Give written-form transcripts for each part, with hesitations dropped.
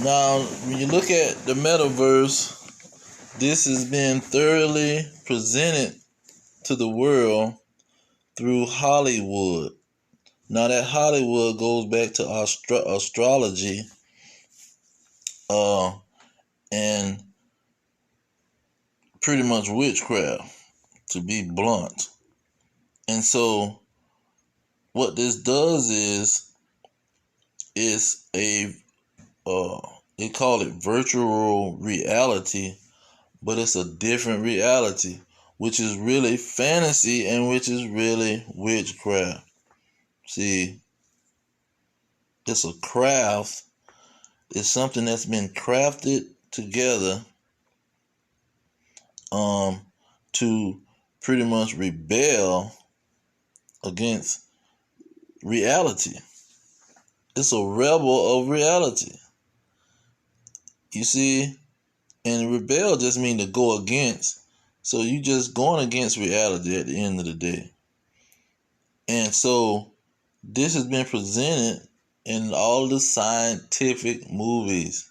Now, when you look at the metaverse, this has been thoroughly presented to the world through Hollywood. Now, that Hollywood goes back to astrology, uh, and pretty much witchcraft, to be blunt. And so, what this does is they call it virtual reality, but it's a different reality, which is really fantasy and which is really witchcraft. See, it's a craft. It's something that's been crafted together to pretty much rebel against reality. It's a rebel of reality. You see, and rebel just means to go against. So you just going against reality at the end of the day. And so this has been presented in all the scientific movies.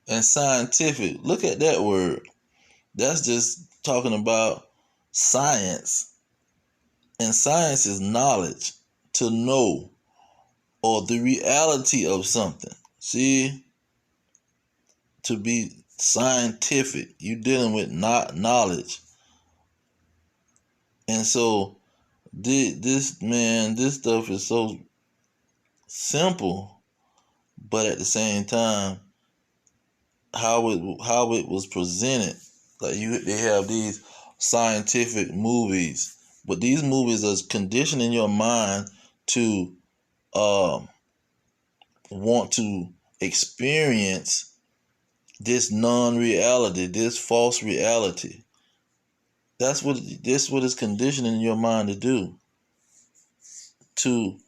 And scientific, look at that word. That's just talking about science. And science is knowledge, to know, or the reality of something. See, to be scientific, you're dealing with not knowledge. And so this stuff is so simple, but at the same time, how it was presented, like they have these scientific movies, but these movies are conditioning your mind to want to experience this non-reality, this false reality. That's what is conditioning your mind to do. To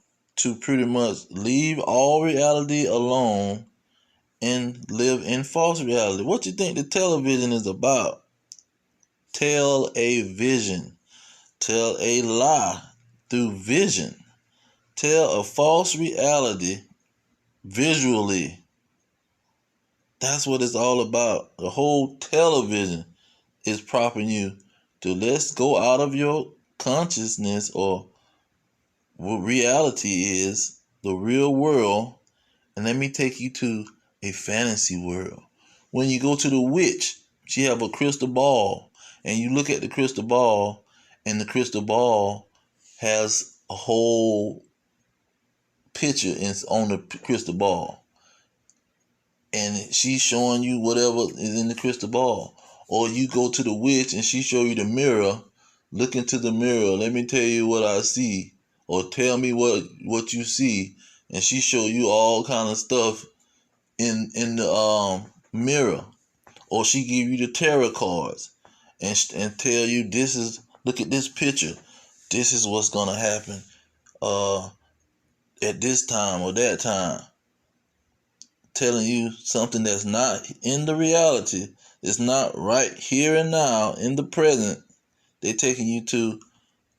pretty much leave all reality alone and live in false reality. What you think the television is about? Tell a vision. Tell a lie through vision. Tell a false reality visually. That's what it's all about. The whole television is propping you to let's go out of your consciousness, or what reality is, the real world, and let me take you to a fantasy world. When you go to the witch, she have a crystal ball, and you look at the crystal ball, and the crystal ball has a whole picture on the crystal ball, and she's showing you whatever is in the crystal ball. Or you go to the witch and she show you the mirror. Look into the mirror. Let me tell you what I see, or tell me what you see, and she show you all kind of stuff in the mirror. Or she give you the tarot cards and tell you, look at this picture. This is what's gonna happen at this time or that time. Telling you something that's not in the reality. It's not right here and now in the present. They're taking you to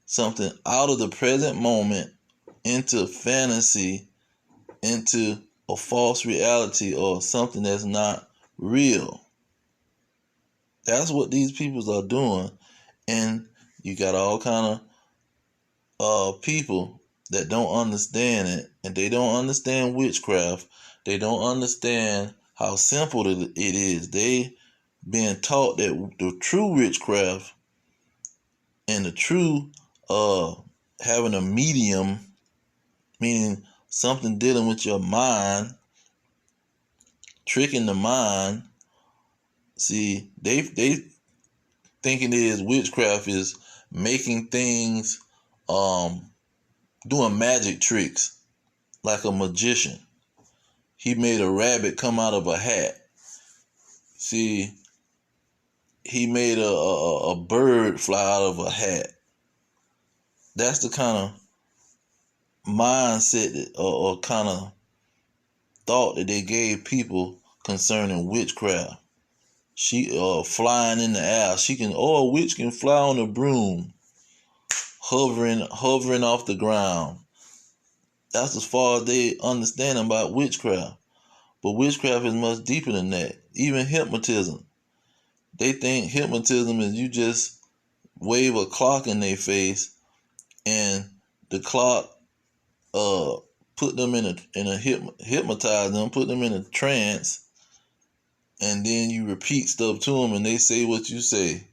something out of the present moment into fantasy, into a false reality, or something that's not real. That's what these people are doing. And you got all kind of people that don't understand it, and they don't understand witchcraft. They don't understand how simple it is. They being taught that the true witchcraft and the true having a medium, meaning something dealing with your mind, tricking the mind. See, they thinking it is witchcraft is making things, doing magic tricks like a magician. He made a rabbit come out of a hat. See, he made a bird fly out of a hat. That's the kind of mindset or kind of thought that they gave people concerning witchcraft. She flying in the air. A witch can fly on a broom, hovering off the ground. That's as far as they understand about witchcraft. But witchcraft is much deeper than that. Even hypnotism. They think hypnotism is you just wave a clock in their face and the clock put them hypnotize them, put them in a trance, and then you repeat stuff to them and they say what you say,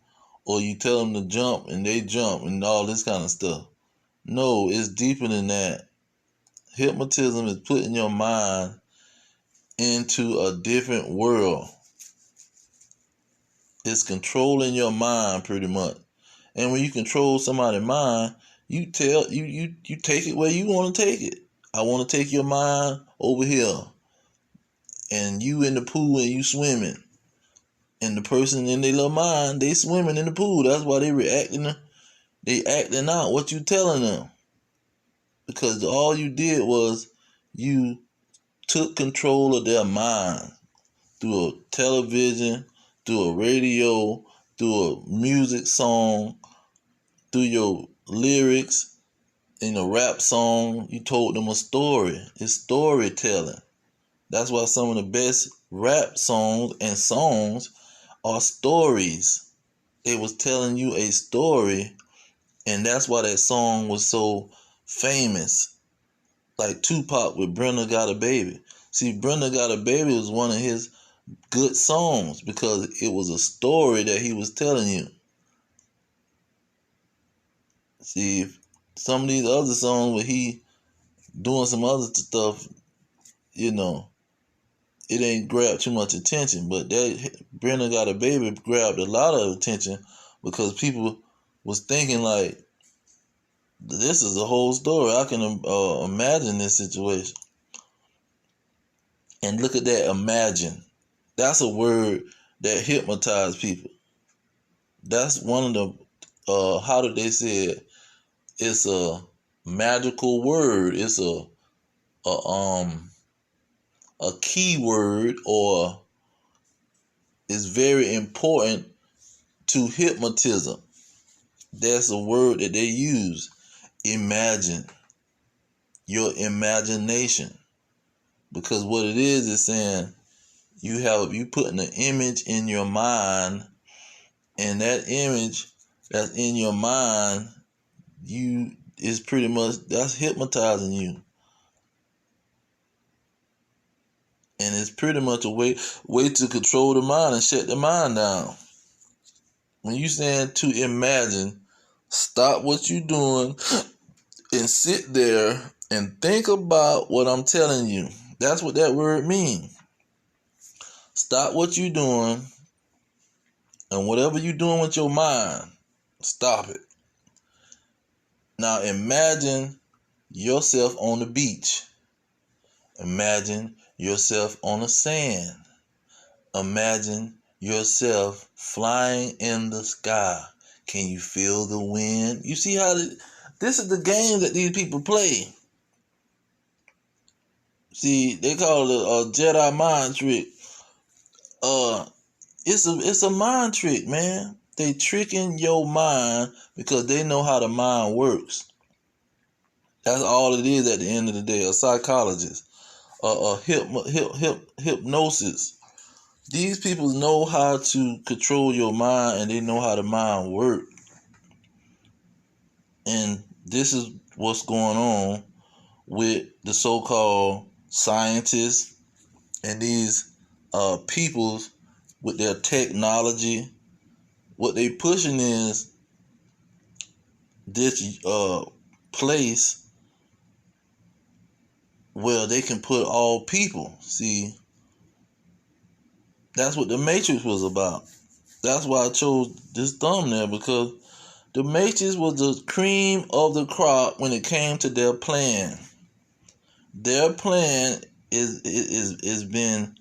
or you tell them to jump and they jump and all this kind of stuff. No, it's deeper than that. Hypnotism is putting your mind into a different world. It's controlling your mind pretty much. And when you control somebody's mind, you take it where you want to take it. I want to take your mind over here. And you in the pool and you swimming. And the person in their little mind, they swimming in the pool. That's why they reacting. They acting out what you telling them. Because all you did was you took control of their mind through a television, through a radio, through a music song, through your lyrics in a rap song. You told them a story. It's storytelling. That's why some of the best rap songs and songs are stories. It was telling you a story, and that's why that song was so famous. Like Tupac with Brenda Got a Baby. See, Brenda Got a Baby was one of his good songs because it was a story that he was telling you. See, some of these other songs where he doing some other stuff, it ain't grabbed too much attention. But that Brenda Got a Baby grabbed a lot of attention because people was thinking like, this is a whole story. I can imagine this situation. And look at that, imagine. That's a word that hypnotizes people. That's one of the, how did they say it? It's a magical word. It's a key word, or is very important to hypnotism. That's a word that they use. Imagine. Your imagination. Because what it is saying you putting an image in your mind, and that image that's in your mind, is pretty much, that's hypnotizing you. And it's pretty much a way to control the mind and shut the mind down. When you saying to imagine, stop what you're doing and sit there and think about what I'm telling you. That's what that word means. Stop what you're doing, and whatever you're doing with your mind, stop it. Now imagine yourself on the beach. Imagine yourself on the sand. Imagine yourself flying in the sky. Can you feel the wind? You see how this is the game that these people play. See, they call it a Jedi mind trick. It's a mind trick, man. They tricking your mind because they know how the mind works. That's all it is at the end of the day. A psychologist, hypnosis. These people know how to control your mind, and they know how the mind works. And this is what's going on with the so-called scientists and these peoples with their technology. What they pushing is this place where they can put all people. See, that's what the Matrix was about. That's why I chose this thumbnail, because the Matrix was the cream of the crop when it came to their plan. Their plan is been,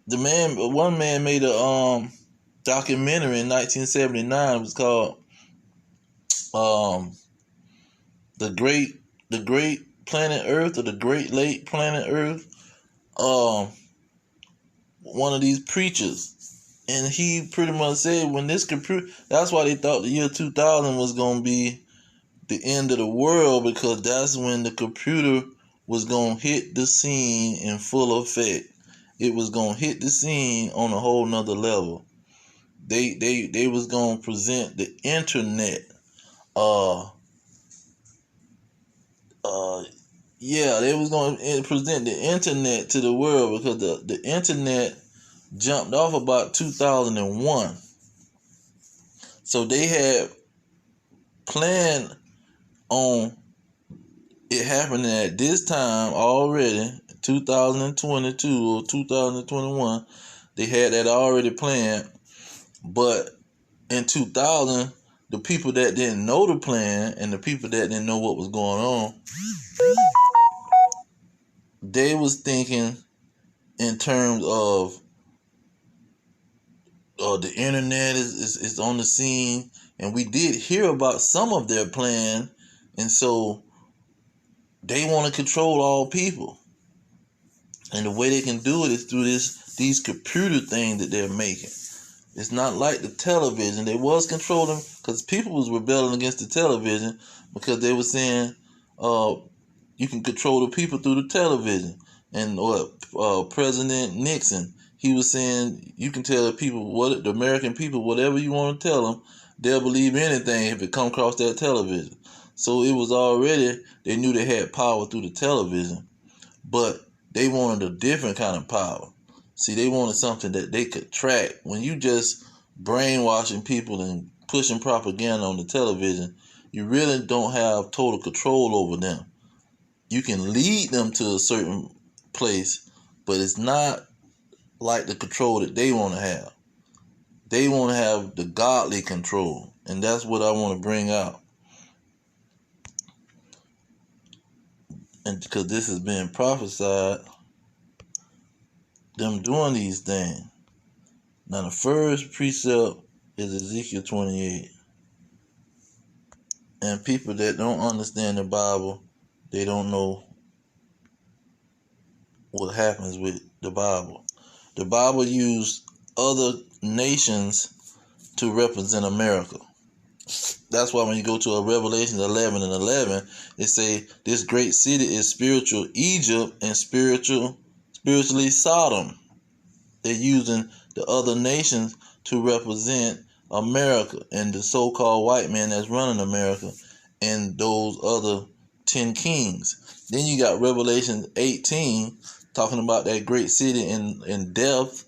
one man made a documentary in 1979. It was called the Great Planet Earth, or the Great Lake Planet Earth. One of these preachers, and he pretty much said when this computer, that's why they thought the year 2000 was going to be the end of the world, because that's when the computer was going to hit the scene in full effect. It was going to hit the scene on a whole nother level. They was going to present the internet. They was going to present the internet to the world, because the internet jumped off about 2001. So they had planned on it happening at this time already, 2022 or 2021. They had that already planned. But in 2000, the people that didn't know the plan and the people that didn't know what was going on, they was thinking in terms of the internet is on the scene. And we did hear about some of their plan. And so they want to control all people. And the way they can do it is through these computer things that they're making. It's not like the television. They was controlling, because people was rebelling against the television, because they were saying you can control the people through the television. And President Nixon, he was saying you can tell the American people, whatever you want to tell them, they'll believe anything if it come across that television. So it was already, they knew they had power through the television, but they wanted a different kind of power. See, they wanted something that they could track. When you just brainwashing people and pushing propaganda on the television, you really don't have total control over them. You can lead them to a certain place, but it's not like the control that they want to have. They want to have the godly control, and that's what I want to bring out. And because this has been prophesied, them doing these things. Now the first precept is Ezekiel 28. And people that don't understand the Bible, they don't know what happens with the Bible. The Bible used other nations to represent America. That's why when you go to a Revelation 11 and 11, it say this great city is spiritual Egypt and spiritually Sodom. They're using the other nations to represent America and the so-called white man that's running America and those other 10 kings. Then you got Revelation 18 talking about that great city in depth,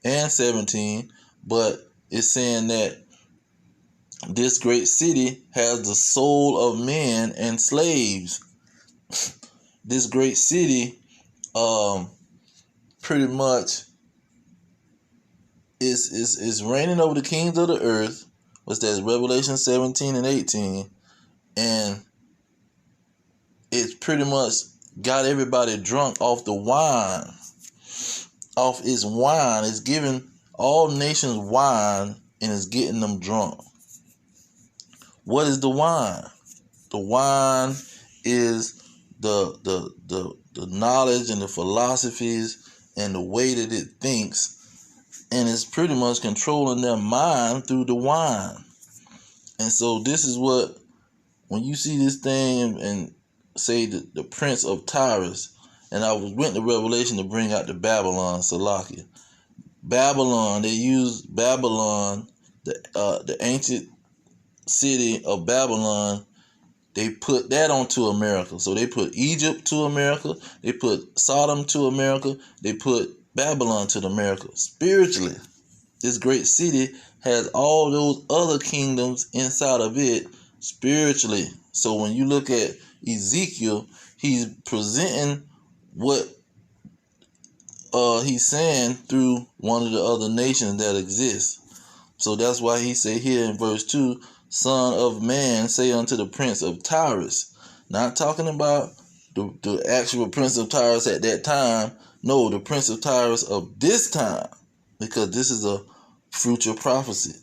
and 17, but it's saying that this great city has the soul of men and slaves. This great city pretty much is reigning over the kings of the earth, which that's Revelation 17 and 18, and it's pretty much got everybody drunk off the wine, off its wine. It's giving all nations wine and it's getting them drunk. What is the wine? The wine is the knowledge and the philosophies and the way that it thinks, and it's pretty much controlling their mind through the wine. And so this is what, when you see this thing and say the Prince of Tyrus, and I went to Revelation to bring out the Babylon, Salakia. Babylon, they used Babylon, the ancient city of Babylon, they put that onto America. So they put Egypt to America, they put Sodom to America, they put Babylon to America. Spiritually, this great city has all those other kingdoms inside of it spiritually. So when you look at Ezekiel, he's presenting what he's saying through one of the other nations that exists. So that's why he say here in verse 2, Son of man, say unto the Prince of Tyrus. Not talking about the actual Prince of Tyrus at that time. No, the Prince of Tyrus of this time, because this is a future prophecy.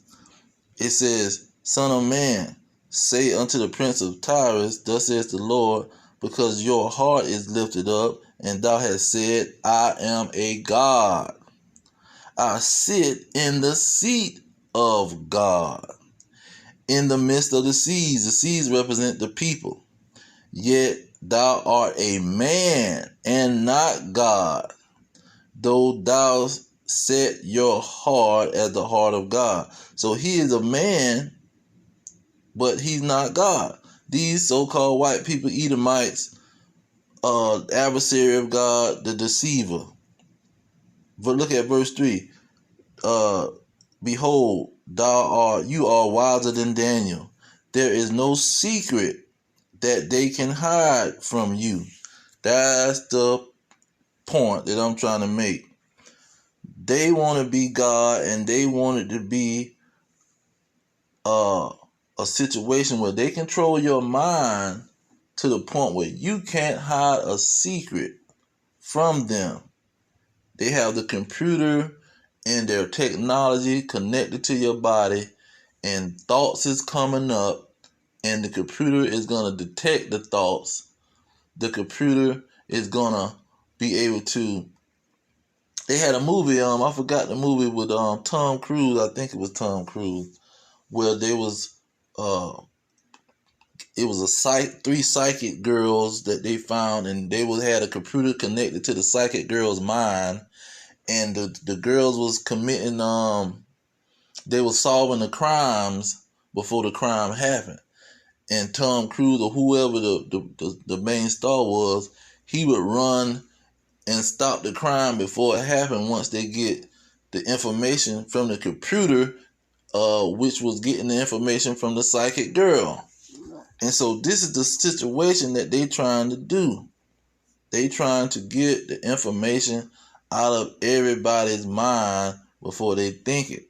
It says, Son of man, say unto the Prince of Tyrus, thus says the Lord, because your heart is lifted up, and thou hast said, I am a God. I sit in the seat of God, in the midst of the seas. The seas represent the people. Yet thou art a man and not God, though thou set your heart as the heart of God. So he is a man, but he's not God. These so-called white people, Edomites, adversary of God, the deceiver. But look at verse 3. Behold, you are wiser than Daniel. There is no secret that they can hide from you. That's the point that I'm trying to make. They want to be God, and they want it to be a situation where they control your mind to the point where you can't hide a secret from them. They have the computer and their technology connected to your body, and thoughts is coming up, and the computer is going to detect the thoughts. The computer is going to be able to. They had a movie, I forgot the movie with Tom Cruise. I think it was Tom Cruise, where there was it was three psychic girls that they found, and they had a computer connected to the psychic girl's mind, and the girls was committing they were solving the crimes before the crime happened. And Tom Cruise, or whoever the main star was, he would run and stop the crime before it happened once they get the information from the computer, which was getting the information from the psychic girl. And so this is the situation that they trying to do. They trying to get the information out of everybody's mind before they think it.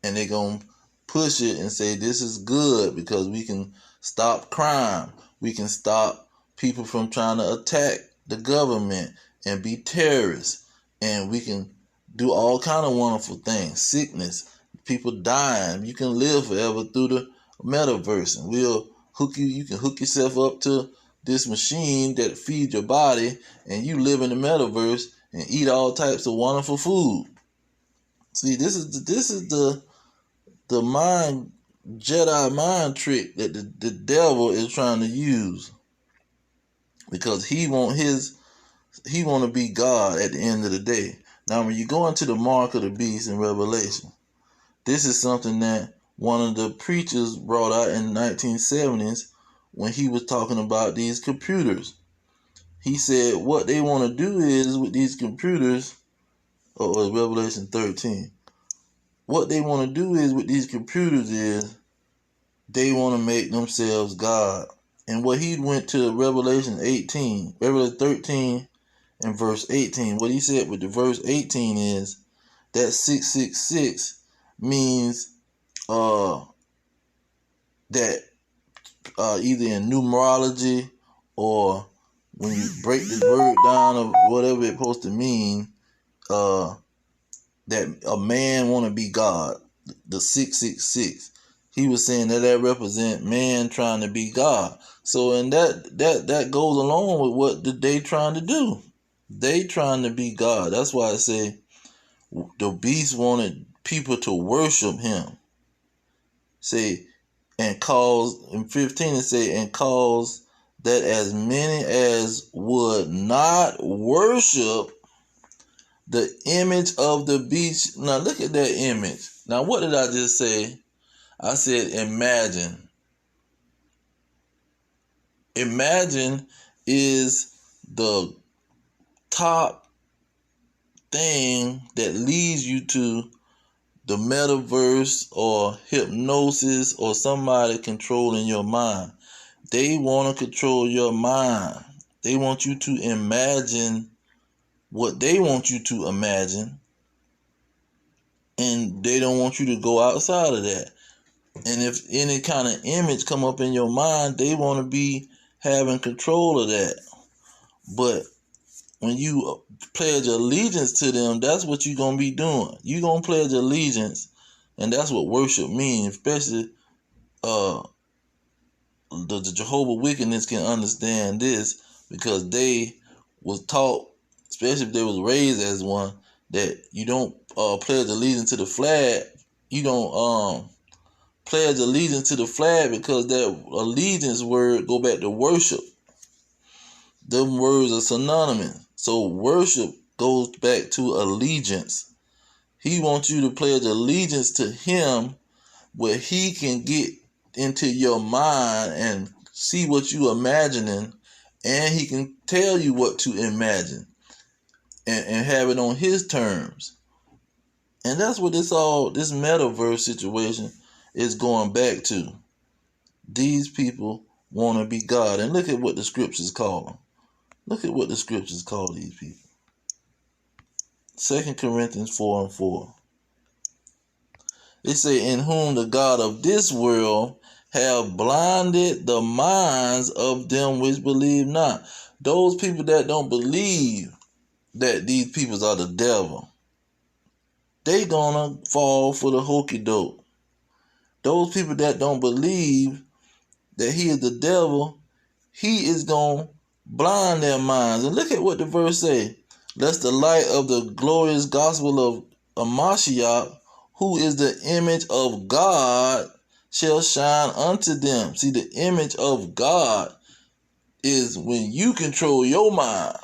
And they're going to push it and say this is good because we can stop crime. We can stop people from trying to attack the government and be terrorists. And we can do all kind of wonderful things. Sickness, people dying. You can live forever through the Metaverse. And we'll hook you. You can hook yourself up to this machine that feeds your body, and you live in the Metaverse and eat all types of wonderful food. See, this is the mind Jedi mind trick that the devil is trying to use, because he want to be God at the end of the day. Now, when you go into the mark of the beast in Revelation, this is something that one of the preachers brought out in the 1970s when he was talking about these computers. He said what they want to do is with these computers, or Revelation 13, what they want to do is with these computers is they want to make themselves God. And what he went to Revelation 13 and verse 18, what he said with the verse 18 is that 666 means that either in numerology or when you break this word down of whatever it's supposed to mean, that a man want to be God, the 666. He was saying that represent man trying to be God. So, and that goes along with what they trying to do. They trying to be God. That's why I say the beast wanted people to worship him. Say, and cause, in 15 it say, and cause that as many as would not worship the image of the beast. Now look at that image. Now what did I just say? I said imagine. Imagine is the top thing that leads you to the metaverse or hypnosis or somebody controlling your mind. They want to control your mind. They want you to imagine what they want you to imagine, and they don't want you to go outside of that. And if any kind of image come up in your mind, they want to be having control of that. But when you pledge allegiance to them, that's what you're going to be doing. You're going to pledge allegiance, and that's what worship means. Especially the Jehovah Wickedness can understand this, because they was taught, especially if they was raised as one, that you don't pledge allegiance to the flag. You don't pledge allegiance to the flag, because that allegiance word go back to worship. Them words are synonymous. So worship goes back to allegiance. He wants you to pledge allegiance to him where he can get into your mind and see what you imagining, and he can tell you what to imagine and have it on his terms. And that's what this metaverse situation is going back to. These people want to be God. And look at what the scriptures call them. Look at what the scriptures call these people. 2 Corinthians 4:4. They say, in whom the God of this world have blinded the minds of them which believe not. Those people that don't believe that these people are the devil, they gonna fall for the hokey doke. Those people that don't believe that he is the devil, he is gonna blind their minds. And look at what the verse say. Lest the light of the glorious gospel of Mashiach, who is the image of God, shall shine unto them. See, the image of God is when you control your mind.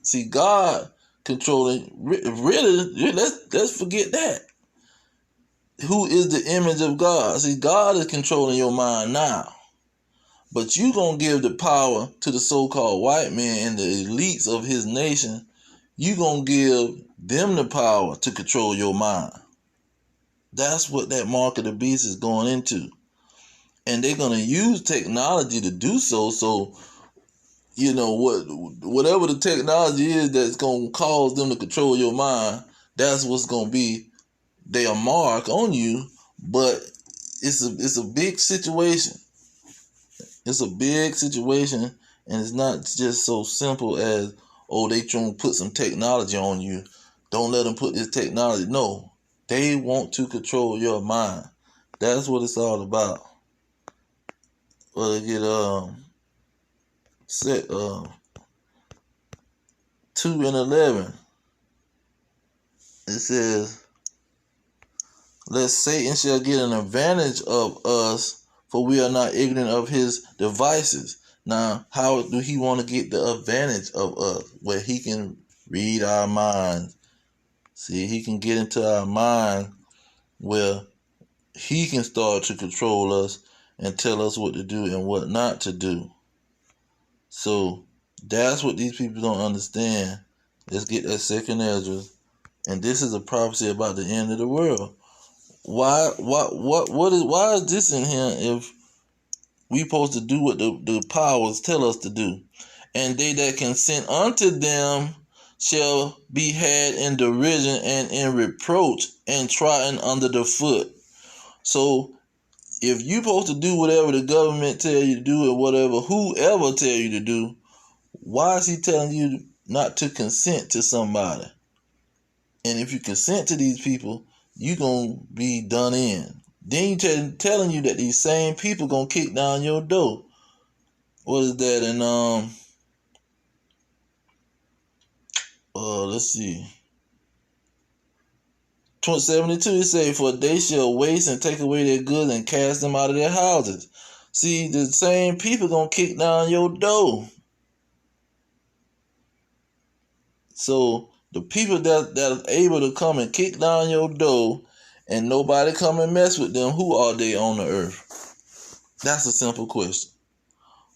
See, God controlling, really, let's forget that. Who is the image of God? See, God is controlling your mind now. But you going to give the power to the so-called white man and the elites of his nation. You going to give them the power to control your mind. That's what that mark of the beast is going into. And they're going to use technology to do so. So, you know, whatever the technology is that's going to cause them to control your mind, that's what's going to be their mark on you. But it's a big situation. It's a big situation, and it's not just so simple as, oh, they trying to put some technology on you. Don't let them put this technology. No, they want to control your mind. That's what it's all about. Well, they get set 2:11. It says, lest Satan shall get an advantage of us, for we are not ignorant of his devices. Now, how do he want to get the advantage of us? Where he can read our minds. See, he can get into our mind where he can start to control us and tell us what to do and what not to do. So that's what these people don't understand. Let's get that second Ezra. And this is a prophecy about the end of the world. Why is this in here if we supposed to do what the powers tell us to do? And they that consent unto them shall be had in derision and in reproach and trodden under the foot. So if you supposed to do whatever the government tell you to do or whatever, whoever tell you to do, why is he telling you not to consent to somebody? And if you consent to these people, you're going to be done in. Then you telling you that these same people going to kick down your door. What is that? And let's see. 72, it say, for they shall waste and take away their goods and cast them out of their houses. See, the same people going to kick down your door. So the people that are able to come and kick down your door and nobody come and mess with them, who are they on the earth? That's a simple question.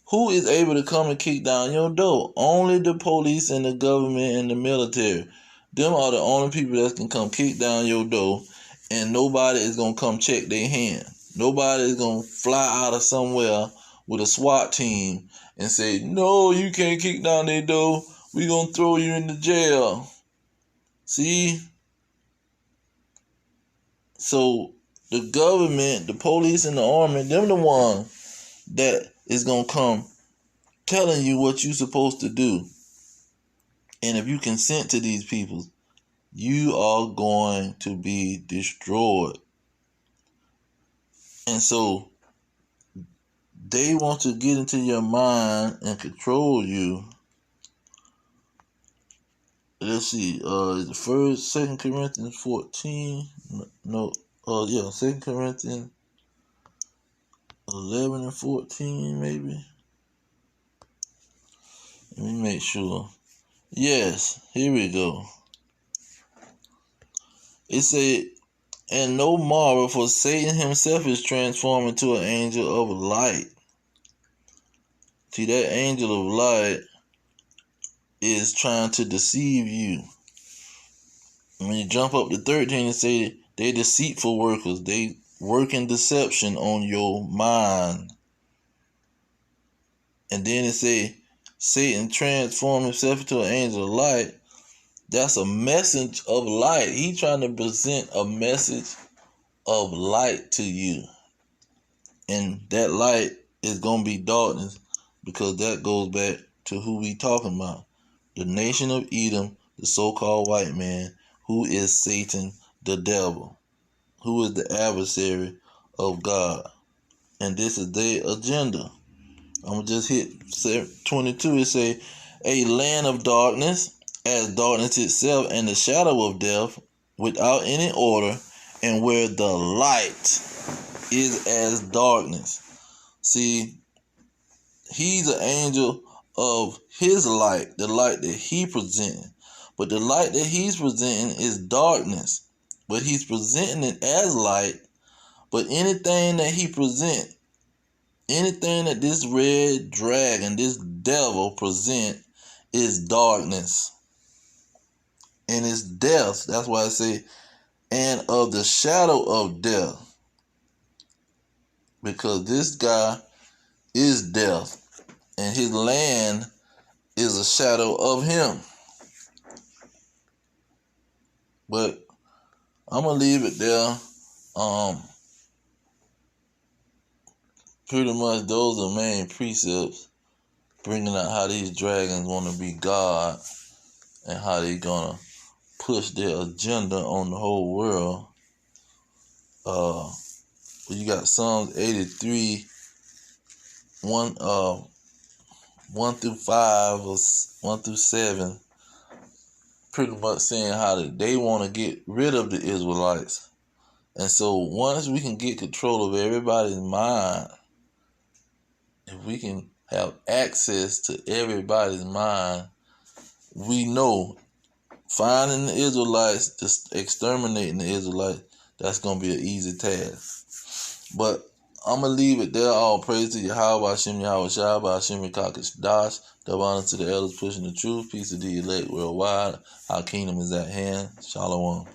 Who is able to come and kick down your door? Only the police and the government and the military. Them are the only people that can come kick down your door, and nobody is going to come check their hand. Nobody is going to fly out of somewhere with a SWAT team and say, no, you can't kick down their door. We're going to throw you in the jail. See? So the government, the police, and the army, them the ones that is going to come telling you what you're supposed to do. And if you consent to these people, you are going to be destroyed. And so they want to get into your mind and control you. Let's see, the first, 2 Corinthians 14, no, 2 Corinthians 11 and 14, maybe. Let me make sure. Yes, here we go. It said, and no marvel, for Satan himself is transformed into an angel of light. See, that angel of light is trying to deceive you. When you jump up to 13 and say they deceitful workers, they work in deception on your mind. And then it say Satan transformed himself into an angel of light. That's a message of light. He trying to present a message of light to you. And that light is going to be darkness, because that goes back to who we talking about. The nation of Edom, the so-called white man, who is Satan, the devil, who is the adversary of God. And this is their agenda. I'm going to just hit 22. It say, a land of darkness, as darkness itself, and the shadow of death, without any order, and where the light is as darkness. See, he's an angel of his light, the light that he presenting. But the light that he's presenting is darkness. But he's presenting it as light. But anything that he present, anything that this red dragon, this devil present, is darkness. And it's death. That's why I say, and of the shadow of death. Because this guy is death. And his land is a shadow of him. But I'm going to leave it there. Pretty much those are main precepts, bringing out how these dragons want to be God and how they going to push their agenda on the whole world. You got Psalms 83, 1 through 5 or 1 through 7, pretty much saying how they want to get rid of the Israelites. And so once we can get control of everybody's mind, if we can have access to everybody's mind, we know finding the Israelites, just exterminating the Israelites, that's going to be an easy task. But I'm going to leave it there. All praise to Yahweh, Hashem, Yahweh Shai, Hashem, Yakakish Dash. Double honor to the elders pushing the truth. Peace to the elect worldwide. Our kingdom is at hand. Shalom.